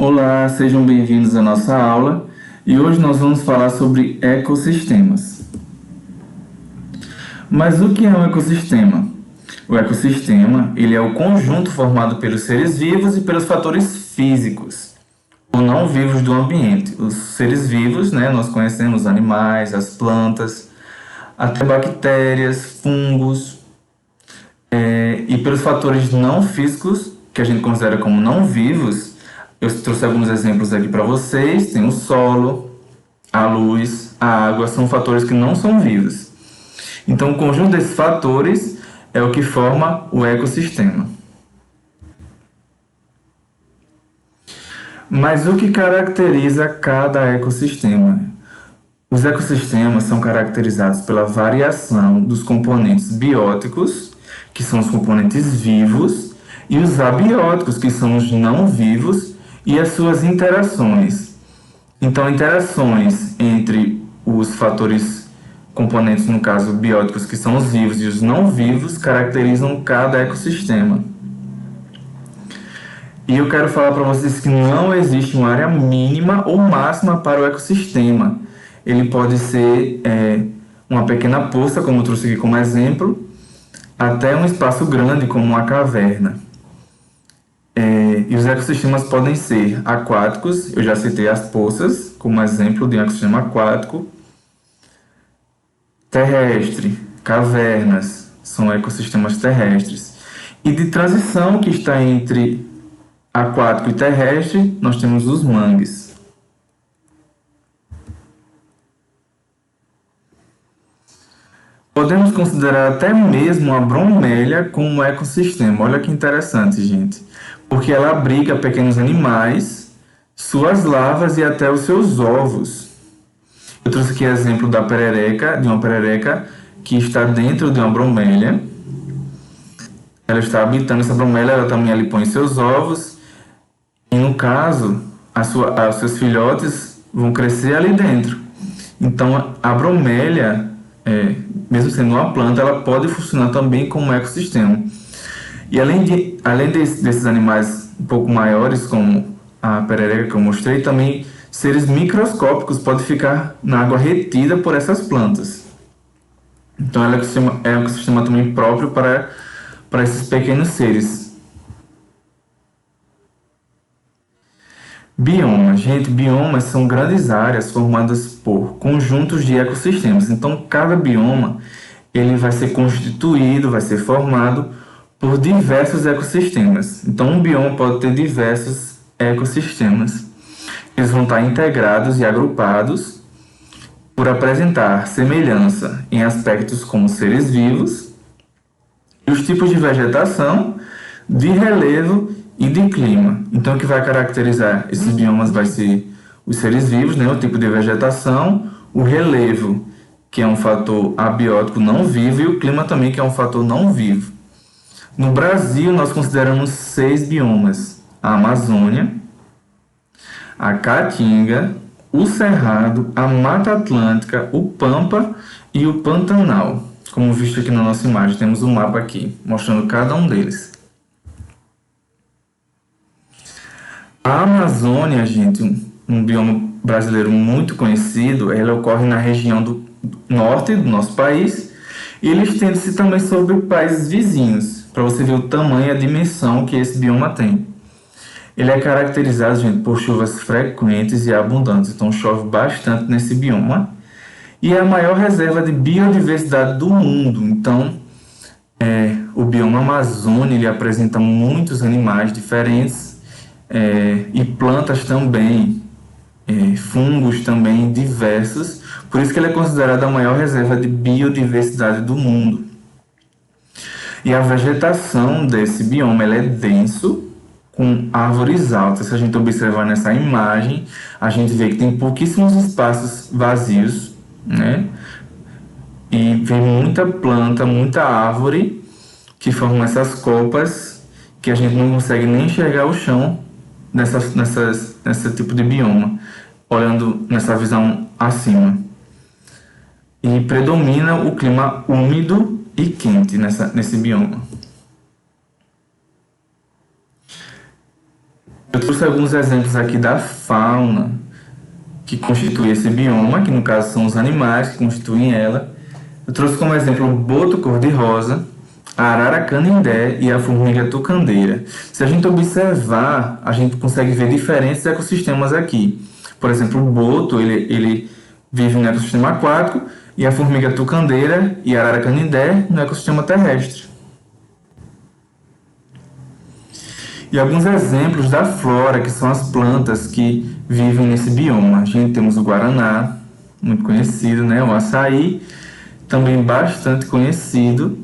Olá, sejam bem-vindos à nossa aula e hoje nós vamos falar sobre ecossistemas. Mas o que é um ecossistema? O ecossistema, ele é o conjunto formado pelos seres vivos e pelos fatores físicos ou não vivos do ambiente. Os seres vivos, nós conhecemos os animais, as plantas, até bactérias, fungos, e pelos fatores não físicos, que a gente considera como não vivos. Eu trouxe alguns exemplos aqui para vocês. Tem o solo, a luz, a água, são fatores que não são vivos. Então, o conjunto desses fatores é o que forma o ecossistema. Mas o que caracteriza cada ecossistema? Os ecossistemas são caracterizados pela variação dos componentes bióticos, que são os componentes vivos, e os abióticos, que são os não vivos, e as suas interações. Então, interações entre os fatores componentes, no caso bióticos, que são os vivos e os não vivos, caracterizam cada ecossistema. E eu quero falar para vocês que não existe uma área mínima ou máxima para o ecossistema. Ele pode ser uma pequena poça, como eu trouxe aqui como exemplo, até um espaço grande, como uma caverna. E os ecossistemas podem ser aquáticos, eu já citei as poças como exemplo de um ecossistema aquático. Terrestre, cavernas, são ecossistemas terrestres. E de transição, que está entre aquático e terrestre, nós temos os mangues. Podemos considerar até mesmo a bromélia como um ecossistema. Olha que interessante, gente. Porque ela abriga pequenos animais, suas larvas e até os seus ovos. Eu trouxe aqui exemplo da perereca, de uma perereca que está dentro de uma bromélia. Ela está habitando essa bromélia, ela também ali põe seus ovos. E no caso, os seus filhotes vão crescer ali dentro. Então, a bromélia, mesmo sendo uma planta, ela pode funcionar também como um ecossistema. E além desses animais um pouco maiores, como a perereca que eu mostrei, também seres microscópicos podem ficar na água retida por essas plantas. Então, ela é um ecossistema também próprio para esses pequenos seres. Biomas. Gente, biomas são grandes áreas formadas por conjuntos de ecossistemas. Então, cada bioma ele vai ser constituído, vai ser formado por diversos ecossistemas. Então, um bioma pode ter diversos ecossistemas. Eles vão estar integrados e agrupados por apresentar semelhança em aspectos como seres vivos, e os tipos de vegetação, de relevo e de clima. Então, o que vai caracterizar esses biomas vai ser os seres vivos, o tipo de vegetação, o relevo, que é um fator abiótico não vivo, e o clima também, que é um fator não vivo. No Brasil, nós consideramos 6 biomas: a Amazônia, a Caatinga, o Cerrado, a Mata Atlântica, o Pampa e o Pantanal. Como visto aqui na nossa imagem, temos um mapa aqui, mostrando cada um deles. A Amazônia, gente, um bioma brasileiro muito conhecido, ela ocorre na região do norte do nosso país, e ele estende-se também sobre países vizinhos, para você ver o tamanho e a dimensão que esse bioma tem. Ele é caracterizado, gente, por chuvas frequentes e abundantes, então chove bastante nesse bioma, e é a maior reserva de biodiversidade do mundo. Então, o bioma Amazônia ele apresenta muitos animais diferentes, e plantas também, fungos também diversos, por isso que ele é considerado a maior reserva de biodiversidade do mundo. E a vegetação desse bioma ela é denso, com árvores altas. Se a gente observar nessa imagem, a gente vê que tem pouquíssimos espaços vazios, E vem muita planta, muita árvore, que formam essas copas, que a gente não consegue nem enxergar o chão nesse tipo de bioma, olhando nessa visão acima. E predomina o clima úmido e quente nesse bioma. Eu trouxe alguns exemplos aqui da fauna que constitui esse bioma, que no caso são os animais que constituem ela. Eu trouxe como exemplo o boto cor-de-rosa, a arara canindé e a formiga tucandeira. Se a gente observar, a gente consegue ver diferentes ecossistemas aqui. Por exemplo, o boto, ele vive no ecossistema aquático e a formiga tucandeira e a arara canindé no ecossistema terrestre. E alguns exemplos da flora, que são as plantas que vivem nesse bioma. A gente temos o guaraná, muito conhecido, né? O açaí, também bastante conhecido,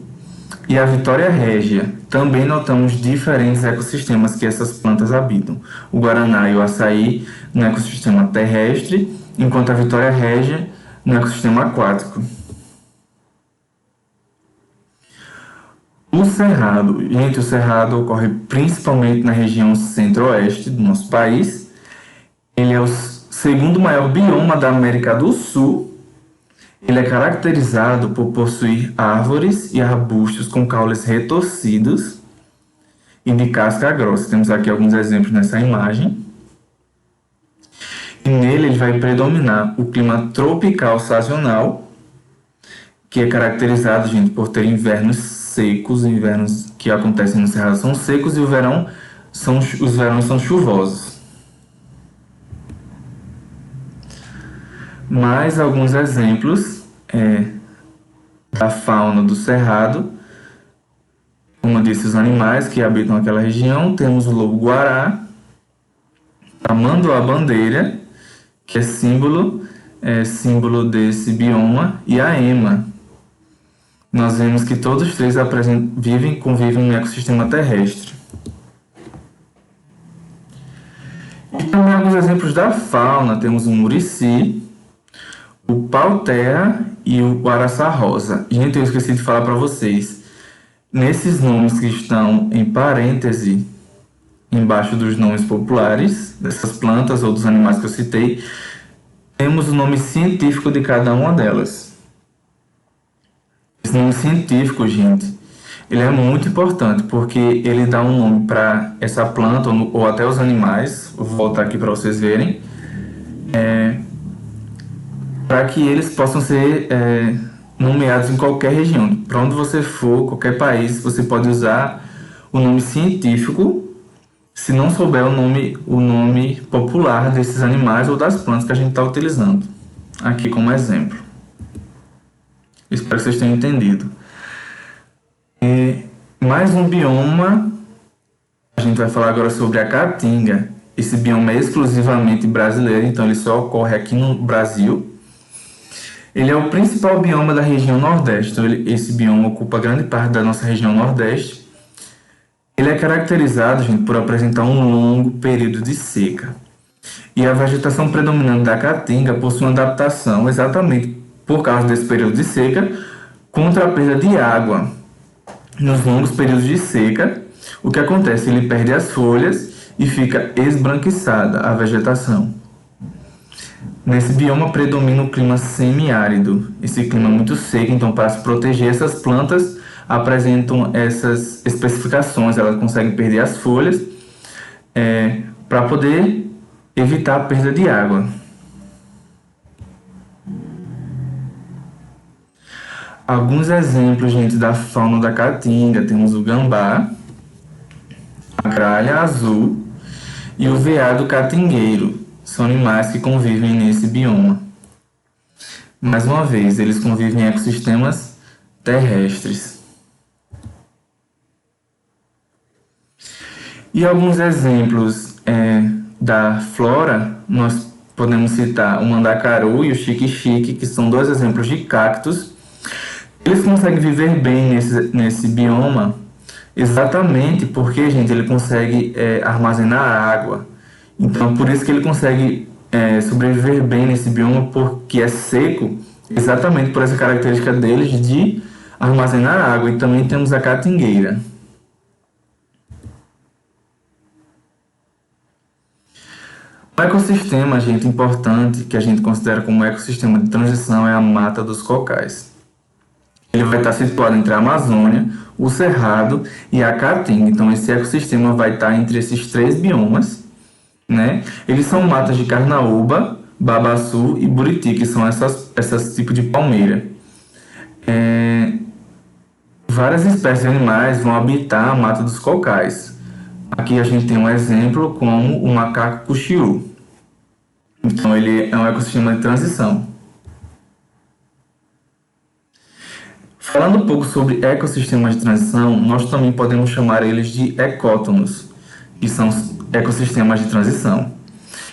e a vitória régia. Também notamos diferentes ecossistemas que essas plantas habitam. O guaraná e o açaí no ecossistema terrestre, enquanto a vitória régia no ecossistema aquático. O cerrado. Gente, o cerrado ocorre principalmente na região centro-oeste do nosso país. Ele é o segundo maior bioma da América do Sul. Ele é caracterizado por possuir árvores e arbustos com caules retorcidos e de casca grossa. Temos aqui alguns exemplos nessa imagem. E nele ele vai predominar o clima tropical sazonal, que é caracterizado, gente, por ter invernos secos, invernos que acontecem no Cerrado são secos e os verões são chuvosos. Mais alguns exemplos da fauna do Cerrado. Como eu disse, os animais que habitam aquela região. Temos o lobo-guará, a tamanduá-bandeira, que é símbolo desse bioma, e a ema. Nós vemos que todos os três convivem no ecossistema terrestre. E também alguns exemplos da fauna. Temos o murici, o pau-terra e o araçá-rosa. Gente, eu esqueci de falar para vocês. Nesses nomes que estão em parêntese, embaixo dos nomes populares, dessas plantas ou dos animais que eu citei, temos o nome científico de cada uma delas. Esse nome científico, gente, ele é muito importante porque ele dá um nome para essa planta ou até os animais. Vou voltar aqui para vocês verem. Para que eles possam ser nomeados em qualquer região. Para onde você for, qualquer país, você pode usar o nome científico, se não souber o nome popular desses animais ou das plantas que a gente está utilizando. Aqui como exemplo. Espero que vocês tenham entendido. Mais um bioma, a gente vai falar agora sobre a caatinga. Esse bioma é exclusivamente brasileiro, então ele só ocorre aqui no Brasil. Ele é o principal bioma da região Nordeste, então esse bioma ocupa grande parte da nossa região Nordeste. Ele é caracterizado, gente, por apresentar um longo período de seca. E a vegetação predominante da caatinga possui uma adaptação, exatamente por causa desse período de seca, contra a perda de água. Nos longos períodos de seca, o que acontece? Ele perde as folhas e fica esbranquiçada a vegetação. Nesse bioma predomina o clima semiárido. Esse clima é muito seco, então para se proteger, essas plantas apresentam essas especificações. Elas conseguem perder as folhas para poder evitar a perda de água. Alguns exemplos, gente, da fauna da caatinga. Temos o gambá, a gralha azul e o veado catingueiro. São animais que convivem nesse bioma. Mais uma vez, eles convivem em ecossistemas terrestres. E alguns exemplos da flora, nós podemos citar o mandacaru e o xique-xique, que são dois exemplos de cactos. Eles conseguem viver bem nesse bioma exatamente porque, gente, ele consegue armazenar água. Então, por isso que ele consegue sobreviver bem nesse bioma, porque é seco, exatamente por essa característica deles de armazenar água. E também temos a catingueira. Um ecossistema, gente, importante, que a gente considera como ecossistema de transição, é a Mata dos Cocais. Ele vai estar situado entre a Amazônia, o Cerrado e a Caatinga. Então, esse ecossistema vai estar entre esses três biomas. né? Eles são matas de carnaúba, babaçu e buriti, que são essas tipos de palmeira. Várias espécies de animais vão habitar a mata dos cocais. Aqui a gente tem um exemplo como o macaco cuxiú. Então ele é um ecossistema de transição. Falando um pouco sobre ecossistemas de transição, nós também podemos chamar eles de ecótonos, que são ecossistemas de transição.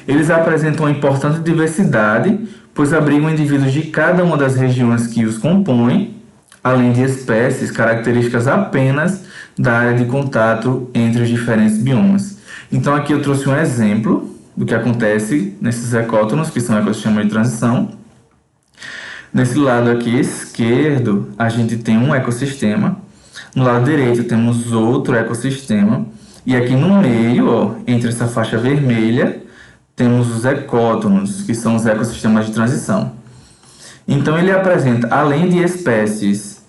Eles apresentam uma importante diversidade, pois abrigam indivíduos de cada uma das regiões que os compõem, além de espécies características apenas da área de contato entre os diferentes biomas. Então aqui eu trouxe um exemplo do que acontece nesses ecótonos, que são ecossistemas de transição. Nesse lado aqui esquerdo, a gente tem um ecossistema. No lado direito temos outro ecossistema. E aqui no meio, ó, entre essa faixa vermelha, temos os ecótonos, que são os ecossistemas de transição. Então ele apresenta, além de espécies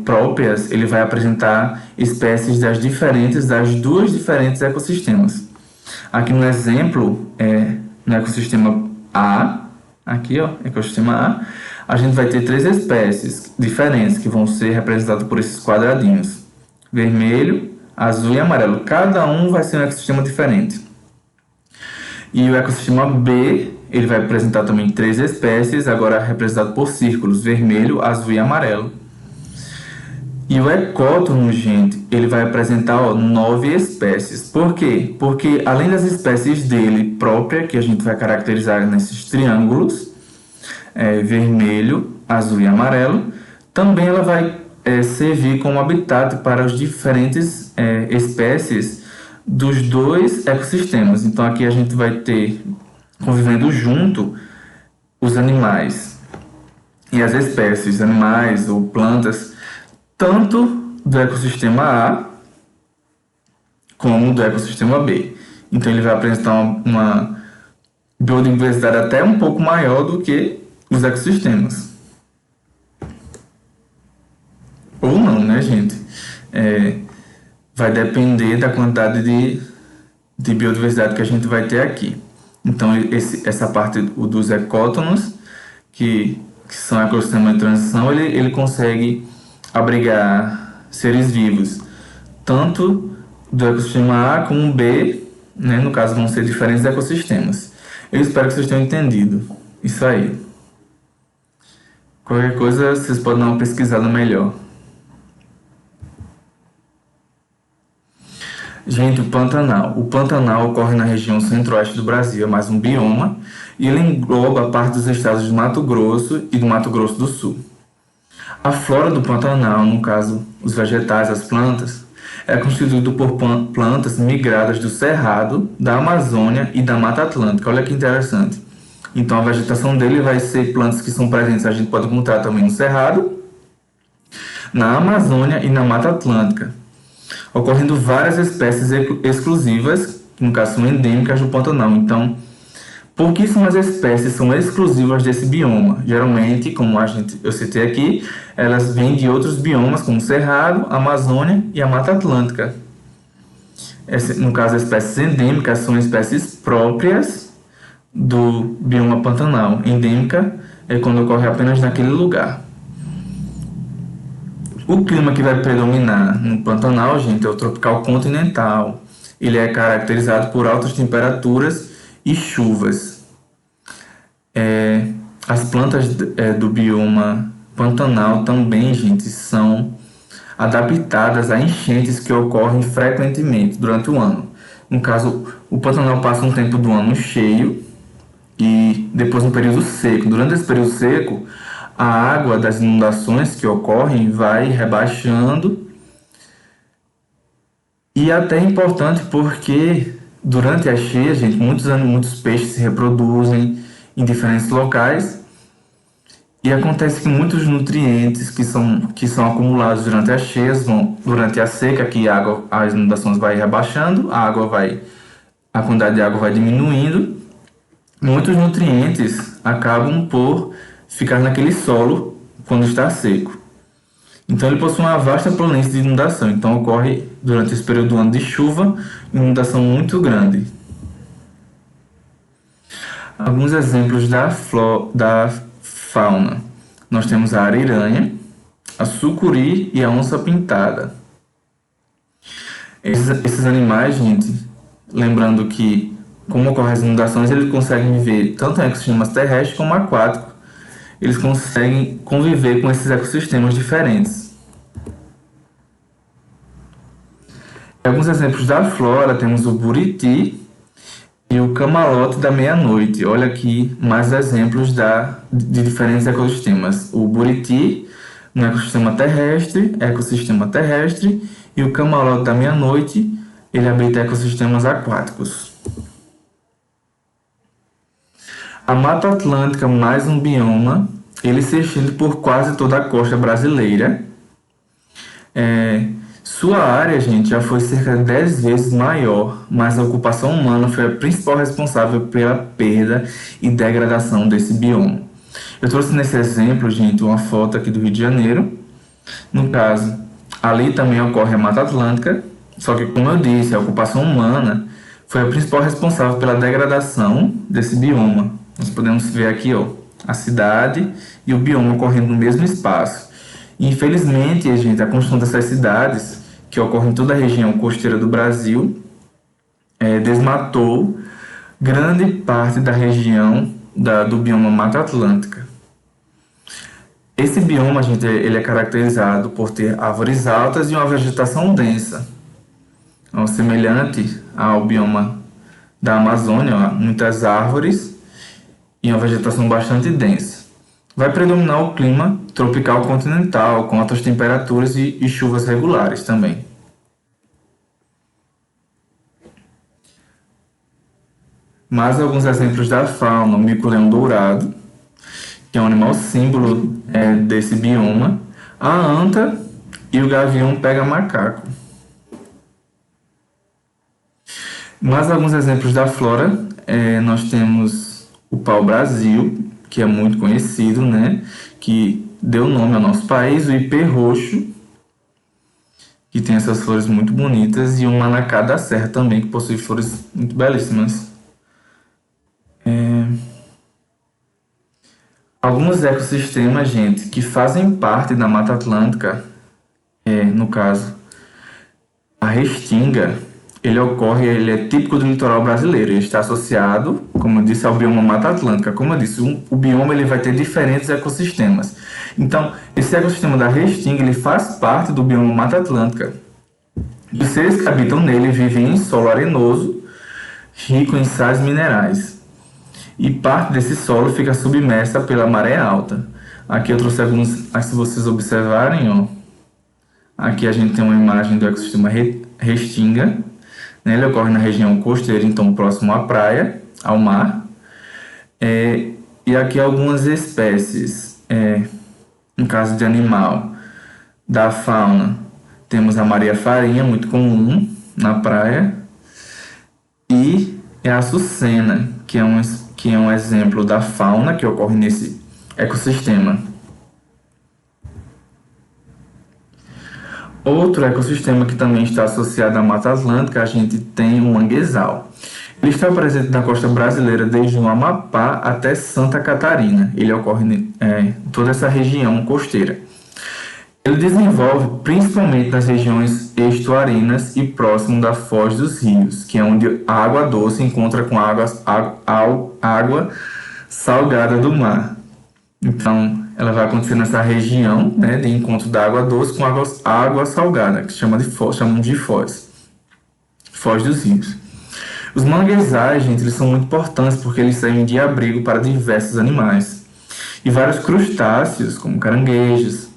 próprias, ele vai apresentar espécies das duas diferentes ecossistemas. Aqui no exemplo, no ecossistema A, aqui ó, ecossistema A gente vai ter três espécies diferentes que vão ser representadas por esses quadradinhos: vermelho, azul e amarelo. Cada um vai ser um ecossistema diferente. E o ecossistema B, ele vai apresentar também três espécies, agora representado por círculos: vermelho, azul e amarelo. E o ecótono, gente, ele vai apresentar 9 espécies. Por quê? Porque além das espécies dele própria, que a gente vai caracterizar nesses triângulos, vermelho, azul e amarelo, também ela vai servir como habitat para as diferentes espécies dos dois ecossistemas. Então aqui a gente vai ter, convivendo junto, os animais e as espécies, animais ou plantas, tanto do ecossistema A como do ecossistema B. Então ele vai apresentar uma biodiversidade até um pouco maior do que os ecossistemas. Ou não, né, gente? Vai depender da quantidade de biodiversidade que a gente vai ter aqui. Então, essa parte dos ecótonos, que são ecossistemas de transição, ele consegue abrigar seres vivos, tanto do ecossistema A como B, né? No caso, vão ser diferentes ecossistemas. Eu espero que vocês tenham entendido. Isso aí. Qualquer coisa, vocês podem dar uma pesquisada melhor. Gente, o Pantanal. O Pantanal ocorre na região centro-oeste do Brasil, é mais um bioma, e ele engloba parte dos estados de Mato Grosso e do Mato Grosso do Sul. A flora do Pantanal, no caso, os vegetais, as plantas, é constituído por plantas migradas do Cerrado, da Amazônia e da Mata Atlântica. Olha que interessante. Então, a vegetação dele vai ser plantas que são presentes, a gente pode encontrar também no Cerrado, na Amazônia e na Mata Atlântica, ocorrendo várias espécies exclusivas, que no caso são endêmicas do Pantanal. Então, pouquíssimas espécies são exclusivas desse bioma. Geralmente, como eu citei aqui, elas vêm de outros biomas, como o Cerrado, a Amazônia e a Mata Atlântica. No caso, as espécies endêmicas são espécies próprias do bioma Pantanal. Endêmica é quando ocorre apenas naquele lugar. O clima que vai predominar no Pantanal, gente, é o tropical continental. Ele é caracterizado por altas temperaturas e chuvas. As plantas do bioma Pantanal também, gente, são adaptadas a enchentes que ocorrem frequentemente durante o ano. No caso, o Pantanal passa um tempo do ano cheio e depois um período seco. Durante esse período seco, a água das inundações que ocorrem vai rebaixando, e até é importante porque durante a cheia, gente, muitos peixes se reproduzem em diferentes locais, e acontece que muitos nutrientes que são acumulados durante as cheias durante a seca, que as inundações vai rebaixando, a quantidade de água vai diminuindo, muitos nutrientes acabam por ficar naquele solo quando está seco. Então ele possui uma vasta planície de inundação. Então ocorre durante esse período do ano de chuva inundação muito grande. Alguns exemplos da fauna. Nós temos a ariranha, a sucuri e a onça-pintada. Esses animais, gente, lembrando que, como ocorrem as inundações, eles conseguem viver tanto em ecossistemas terrestres como aquáticos. Eles conseguem conviver com esses ecossistemas diferentes. Alguns exemplos da flora, temos o buriti e o camalote da meia-noite. Olha aqui mais exemplos de diferentes ecossistemas. O buriti no ecossistema terrestre, e o camalote da meia-noite, ele habita ecossistemas aquáticos. A Mata Atlântica, mais um bioma, ele se estende por quase toda a costa brasileira. Sua área, gente, já foi cerca de 10 vezes maior, mas a ocupação humana foi a principal responsável pela perda e degradação desse bioma. Eu trouxe nesse exemplo, gente, uma foto aqui do Rio de Janeiro. No caso, ali também ocorre a Mata Atlântica, só que, como eu disse, a ocupação humana foi a principal responsável pela degradação desse bioma. Nós podemos ver aqui, ó, a cidade e o bioma ocorrendo no mesmo espaço. Infelizmente, gente, a construção dessas cidades, que ocorre em toda a região costeira do Brasil, desmatou grande parte da região do bioma Mata Atlântica. Esse bioma, gente, ele é caracterizado por ter árvores altas e uma vegetação densa, semelhante ao bioma da Amazônia, ó, muitas árvores e uma vegetação bastante densa. Vai predominar o clima tropical continental, com altas temperaturas e chuvas regulares também. Mais alguns exemplos da fauna: o mico-leão dourado, que é um animal símbolo desse bioma, a anta e o gavião pega-macaco. Mais alguns exemplos da flora: nós temos o pau-brasil, que é muito conhecido, né? Que deu nome ao nosso país, o ipê roxo, que tem essas flores muito bonitas, e o manacá da serra também, que possui flores muito belíssimas. Alguns ecossistemas, gente, que fazem parte da Mata Atlântica, no caso, a restinga, ele é típico do litoral brasileiro. Ele está associado, como eu disse, ao bioma Mata Atlântica. Como eu disse, o bioma ele vai ter diferentes ecossistemas. Então, esse ecossistema da restinga, ele faz parte do bioma Mata Atlântica. E os seres que habitam nele vivem em solo arenoso, rico em sais minerais. E parte desse solo fica submersa pela maré alta. Aqui eu trouxe alguns, se vocês observarem, ó, aqui a gente tem uma imagem do ecossistema restinga, né? Ele ocorre na região costeira, então próximo à praia, ao mar. E aqui algumas espécies, no caso de animal, da fauna, temos a maria-farinha, muito comum na praia, e a açucena, que é um exemplo da fauna que ocorre nesse ecossistema. Outro ecossistema que também está associado à Mata Atlântica, a gente tem o manguezal. Ele está presente na costa brasileira desde o Amapá até Santa Catarina. Ele ocorre em toda essa região costeira. Ele desenvolve principalmente nas regiões estuarinas e próximo da foz dos rios, que é onde a água doce encontra com a água salgada do mar. Então, ela vai acontecer nessa região, né, de encontro da água doce com água salgada, que chamamos de foz dos rios. Os manguezais, gente, eles são muito importantes porque eles servem de abrigo para diversos animais. E vários crustáceos, como caranguejos,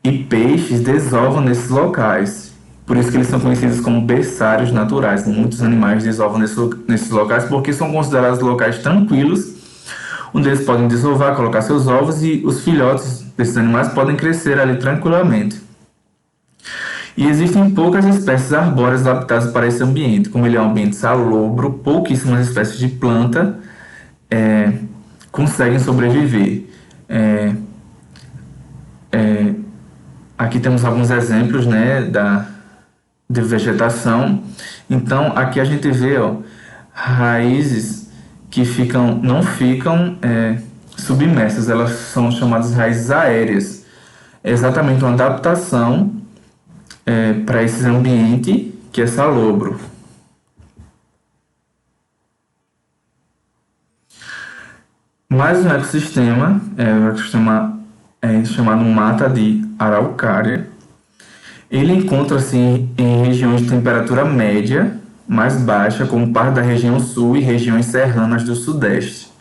e peixes desovam nesses locais. Por isso que eles são conhecidos como berçários naturais. Muitos animais desovam nesses locais porque são considerados locais tranquilos, onde eles podem desovar, colocar seus ovos, e os filhotes desses animais podem crescer ali tranquilamente. E existem poucas espécies arbóreas adaptadas para esse ambiente. Como ele é um ambiente salobro, pouquíssimas espécies de planta conseguem sobreviver. Aqui temos alguns exemplos, né, de vegetação. Então, aqui a gente vê, ó, raízes que não ficam submersas, elas são chamadas raízes aéreas. É exatamente uma adaptação para esse ambiente que é salobro. Mais um ecossistema, o ecossistema chamado Mata de Araucária. Ele encontra-se em regiões de temperatura média, mais baixa, como parte da região sul e regiões serranas do sudeste.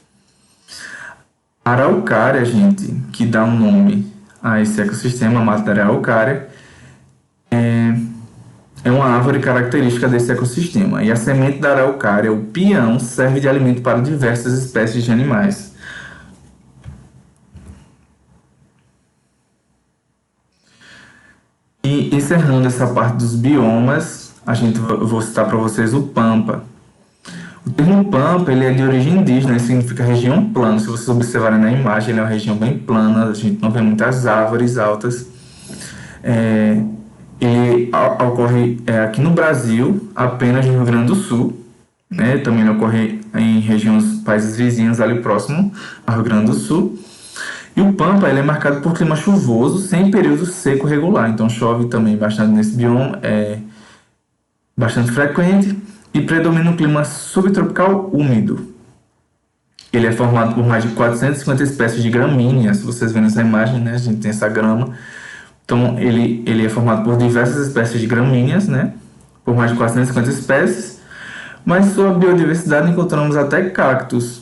A araucária, gente, que dá um nome a esse ecossistema, a Mata da Araucária, é uma árvore característica desse ecossistema. E a semente da araucária, o pião, serve de alimento para diversas espécies de animais. E encerrando essa parte dos biomas, eu vou citar para vocês o Pampa. O termo Pampa ele é de origem indígena, ele significa região plana. Se vocês observarem na imagem, ele é uma região bem plana, a gente não vê muitas árvores altas. Ele ocorre aqui no Brasil, apenas no Rio Grande do Sul, né? Também ocorre em regiões, países vizinhos ali próximo ao Rio Grande do Sul. E o Pampa ele é marcado por clima chuvoso, sem período seco regular. Então chove também bastante nesse bioma, é bastante frequente e predomina um clima subtropical úmido. Ele é formado por mais de 450 espécies de gramíneas. Se vocês verem essa imagem, né, a gente tem essa grama. Então ele é formado por diversas espécies de gramíneas, né, por mais de 450 espécies. Mas em sua biodiversidade encontramos até cactos.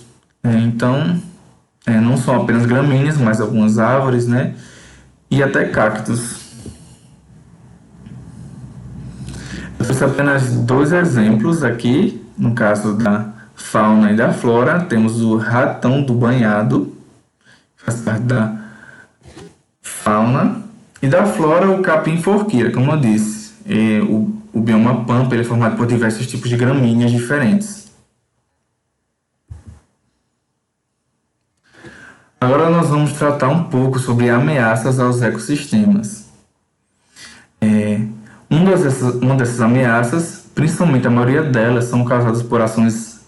Não são apenas gramíneas, mas algumas árvores, né? E até cactos. Eu trouxe apenas dois exemplos aqui, no caso da fauna e da flora. Temos o ratão do banhado, que faz parte da fauna. E da flora, o capim-forquilha, como eu disse. O bioma Pampa ele é formado por diversos tipos de gramíneas diferentes. Agora nós vamos tratar um pouco sobre ameaças aos ecossistemas. Uma dessas ameaças, principalmente a maioria delas, são causadas por ações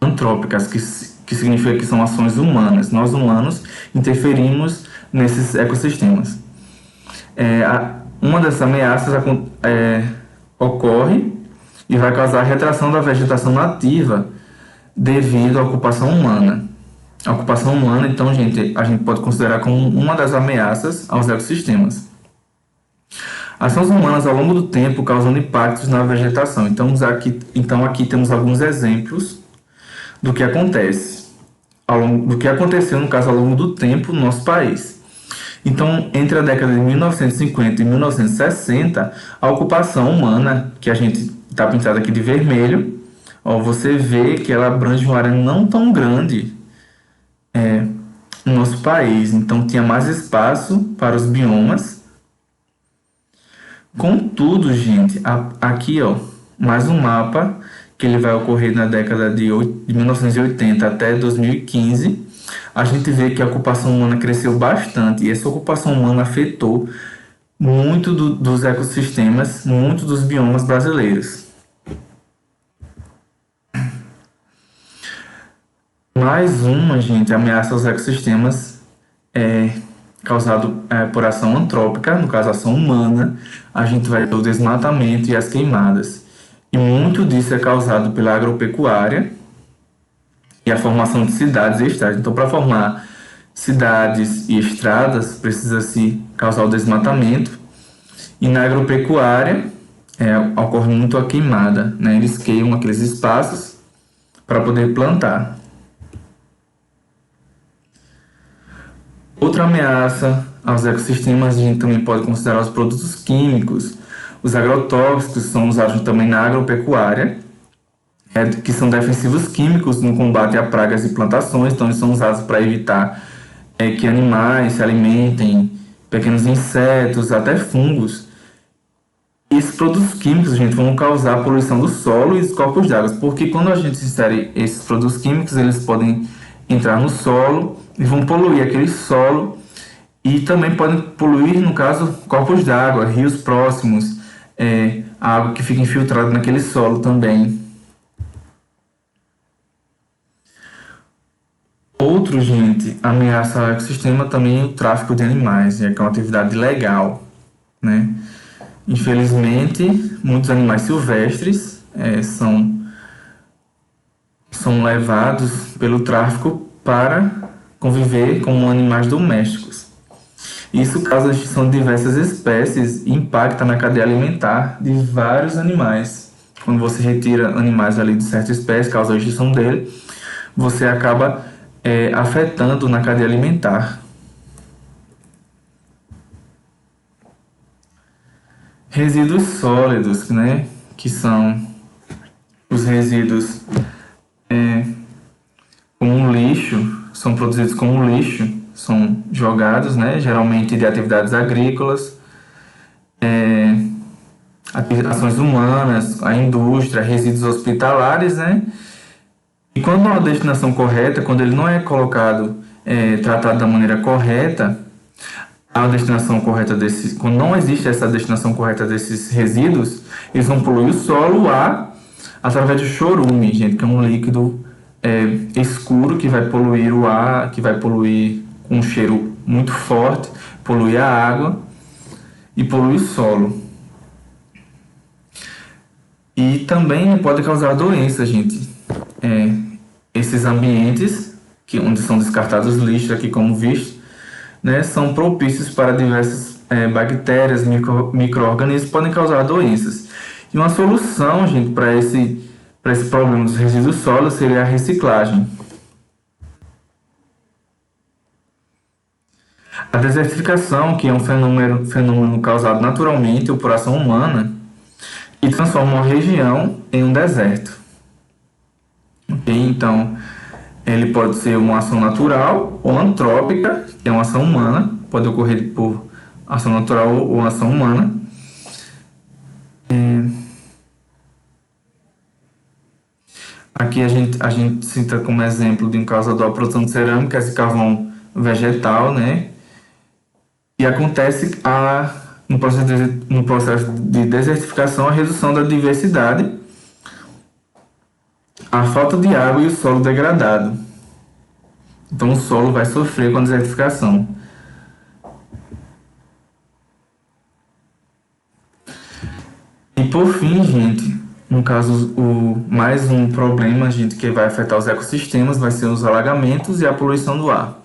antrópicas, que significa que são ações humanas. Nós humanos interferimos nesses ecossistemas. Uma dessas ameaças ocorre e vai causar a retração da vegetação nativa devido à ocupação humana. A ocupação humana, então, gente, a gente pode considerar como uma das ameaças aos ecossistemas. Ações humanas ao longo do tempo causando impactos na vegetação. Então aqui temos alguns exemplos do que acontece, do que aconteceu, no caso, ao longo do tempo no nosso país. Então, entre a década de 1950 e 1960, a ocupação humana, que a gente está pintada aqui de vermelho, você vê que ela abrange uma área não tão grande no nosso país. Então tinha mais espaço para os biomas. Contudo, gente, aqui mais um mapa que ele vai ocorrer na década de 1980 até 2015. A gente vê que a ocupação humana cresceu bastante e essa ocupação humana afetou muito dos ecossistemas, muito dos biomas brasileiros. Mais uma, gente, ameaça aos ecossistemas causado por ação antrópica, no caso, ação humana. A gente vai ter o desmatamento e as queimadas. E muito disso é causado pela agropecuária e a formação de cidades e estradas. Então, para formar cidades e estradas, precisa-se causar o desmatamento. E na agropecuária, ocorre muito a queimada, né? Eles queimam aqueles espaços para poder plantar. Outra ameaça aos ecossistemas, a gente também pode considerar os produtos químicos. Os agrotóxicos são usados também na agropecuária, que são defensivos químicos no combate a pragas e plantações. Então, eles são usados para evitar que animais se alimentem, pequenos insetos, até fungos. E esses produtos químicos, gente, vão causar poluição do solo e dos corpos d'água, porque quando a gente insere esses produtos químicos, eles podem entrar no solo e vão poluir aquele solo e também podem poluir, no caso, corpos d'água, rios próximos, a água que fica infiltrada naquele solo também. Outro, gente, ameaça ao ecossistema também o tráfico de animais, que é uma atividade ilegal, né? Infelizmente, muitos animais silvestres são levados pelo tráfico para conviver como animais domésticos. Isso causa a extinção de diversas espécies e impacta na cadeia alimentar de vários animais. Quando você retira animais ali de certa espécie, causa a extinção dele, você acaba afetando na cadeia alimentar. Resíduos sólidos, né? Que são os resíduos como lixo, são produzidos como lixo, são jogados, né? Geralmente de atividades agrícolas, ações humanas, a indústria, resíduos hospitalares, né? E quando há uma destinação correta, quando ele não é colocado, tratado da maneira correta, a destinação correta desses, quando não existe essa destinação correta desses resíduos, eles vão poluir o solo, o ar, através do chorume, gente, que é um líquido escuro que vai poluir o ar, que vai poluir com um cheiro muito forte, poluir a água e poluir o solo. E também pode causar doenças, gente. Esses ambientes onde são descartados lixos, aqui como visto, né, são propícios para diversas bactérias, micro-organismos, podem causar doenças. E uma solução, gente, para esse problema dos resíduos sólidos seria a reciclagem. A desertificação, que é um fenômeno causado naturalmente ou por ação humana, e transforma uma região em um deserto. Okay? Então, ele pode ser uma ação natural ou antrópica, que é uma ação humana, pode ocorrer por ação natural ou ação humana. Aqui a gente cita como exemplo de um causador a produção de cerâmicas e carvão vegetal, né? E acontece no processo de desertificação a redução da diversidade, a falta de água e o solo degradado. Então o solo vai sofrer com a desertificação. E por fim, gente, no caso, mais um problema, gente, que vai afetar os ecossistemas vai ser os alagamentos e a poluição do ar.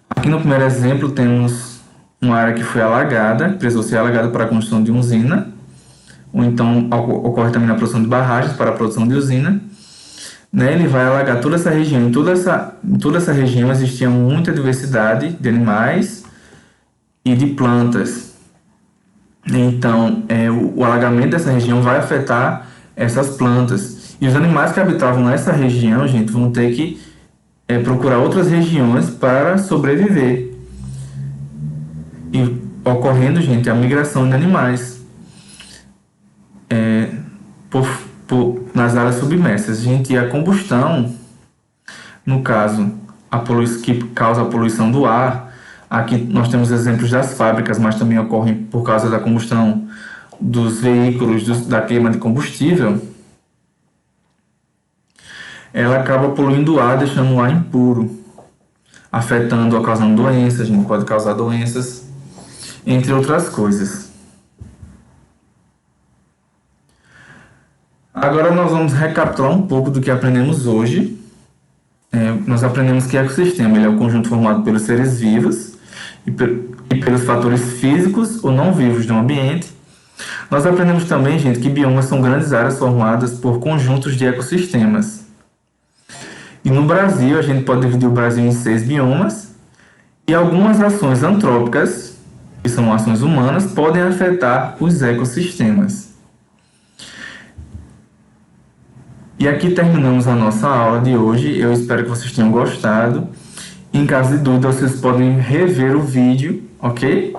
Aqui no primeiro exemplo temos uma área que foi alagada, precisou ser alagada para a construção de uma usina, ou então ocorre também na produção de barragens para a produção de usina. Né, ele vai alagar toda essa região. Em toda essa região existia muita diversidade de animais e de plantas. Então, o alagamento dessa região vai afetar essas plantas. E os animais que habitavam nessa região, gente, vão ter que procurar outras regiões para sobreviver. E ocorrendo, gente, a migração de animais nas áreas submersas. Gente, e a combustão, no caso, que causa a poluição do ar. Aqui nós temos exemplos das fábricas, mas também ocorrem por causa da combustão dos veículos, da queima de combustível. Ela acaba poluindo o ar, deixando o ar impuro, afetando ou causando doenças. A gente pode causar doenças, entre outras coisas. Agora nós vamos recapitular um pouco do que aprendemos hoje. Nós aprendemos que o ecossistema ele é o conjunto formado pelos seres vivos e pelos fatores físicos ou não vivos do ambiente. Nós aprendemos também, gente, que biomas são grandes áreas formadas por conjuntos de ecossistemas. E no Brasil, a gente pode dividir o Brasil em 6 biomas, e algumas ações antrópicas, que são ações humanas, podem afetar os ecossistemas. E aqui terminamos a nossa aula de hoje. Eu espero que vocês tenham gostado. Em caso de dúvida, vocês podem rever o vídeo, ok?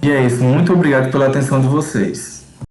E é isso. Muito obrigado pela atenção de vocês.